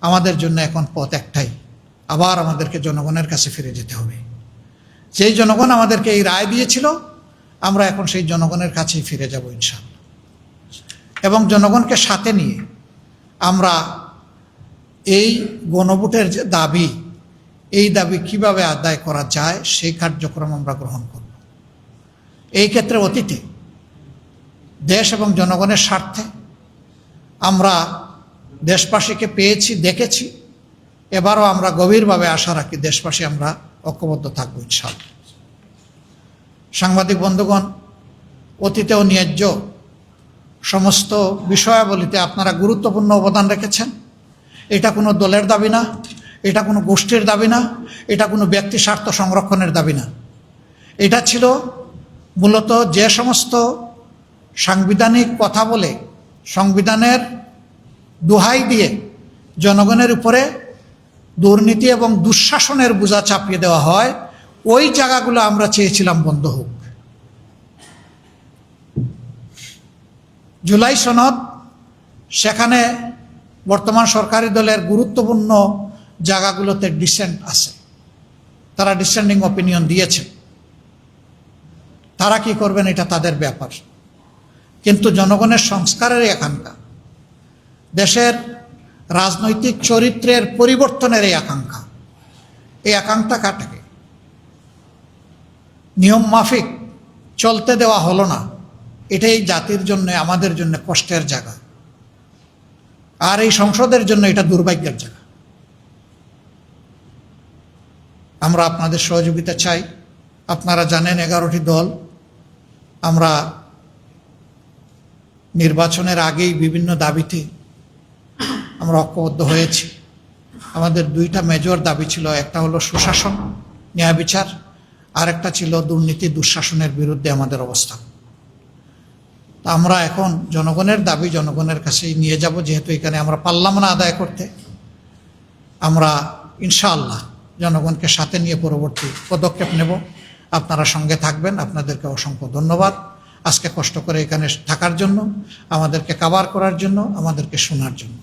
আমাদের জন্য এখন পথ একটাই, আবার আমাদেরকে জনগণের কাছে ফিরে যেতে হবে। যেই জনগণ আমাদেরকে এই রায় দিয়েছিল, আমরা এখন সেই জনগণের কাছেই ফিরে যাব ইনশাআল্লাহ। এবং জনগণকে সাথে নিয়ে আমরা এই গণভোটের যে দাবি, এই দাবি কিভাবে আদায় করা যায় সেই কার্যক্রম আমরা গ্রহণ করব। এই ক্ষেত্রে অতীতে দেশ এবং জনগণের স্বার্থে আমরা দেশবাসীকে পেয়েছি, দেখেছি। এবারও আমরা গভীরভাবে আশা রাখি দেশবাসী আমরা ঐক্যবদ্ধ থাকবো ইনশাআল্লাহ। সাংবাদিক বন্ধুগণ, অতীতেও ন্যায্য সমস্ত বিষয়াবলিতে আপনারা গুরুত্বপূর্ণ অবদান রেখেছেন। এটা কোনো দলের দাবি না, এটা কোনো গোষ্ঠীর দাবি না, এটা কোনো ব্যক্তি স্বার্থ সংরক্ষণের দাবি না। এটা ছিল মূলত যে সমস্ত সাংবিধানিক কথা বলে, সংবিধানের দোহাই দিয়ে জনগণের উপরে দুর্নীতি এবং দুঃশাসনের বোঝা চাপিয়ে দেওয়া হয়, ওই জায়গাগুলো আমরা চেয়েছিলাম বন্ধ হোক। জুলাই সনদ, সেখানে বর্তমান সরকারি দলের গুরুত্বপূর্ণ জায়গাগুলোতে ডিসেন্ট আছে, তারা ডিসেন্ডিং অপিনিয়ন দিয়েছে। তারা কি করবেন এটা তাদের ব্যাপার। কিন্তু জনগণের সংস্কারের আকাঙ্ক্ষা, দেশের রাজনৈতিক চরিত্রের পরিবর্তনের এই আকাঙ্ক্ষা, এই আকাঙ্ক্ষাটাকে নিয়ম মাফিক চলতে দেওয়া হলো না। এটাই জাতির জন্য, আমাদের জন্য কষ্টের জায়গা, আর এই সংসদের জন্য এটা দুর্ভাগ্যের জায়গা। আমরা আপনাদের সহযোগিতা চাই। আপনারা জানেন 11টি দল আমরা নির্বাচনের আগেই বিভিন্ন দাবিতে আমরা ঐক্যবদ্ধ হয়েছি। আমাদের দুইটা মেজর দাবি ছিল, একটা হলো সুশাসন, ন্যায় বিচার, আর একটা ছিল দুর্নীতি দুঃশাসনের বিরুদ্ধে আমাদের অবস্থান। আমরা এখন জনগণের দাবি জনগণের কাছেই নিয়ে যাব। যেহেতু এখানে আমরা পারলাম না আদায় করতে, আমরা ইনশাআল্লাহ জনগণকে সাথে নিয়ে পরবর্তী পদক্ষেপ নেব। আপনারা সঙ্গে থাকবেন। আপনাদেরকে অসংখ্য ধন্যবাদ আজকে কষ্ট করে এখানে থাকার জন্য, আমাদেরকে কভার করার জন্য, আমাদেরকে শোনার জন্য।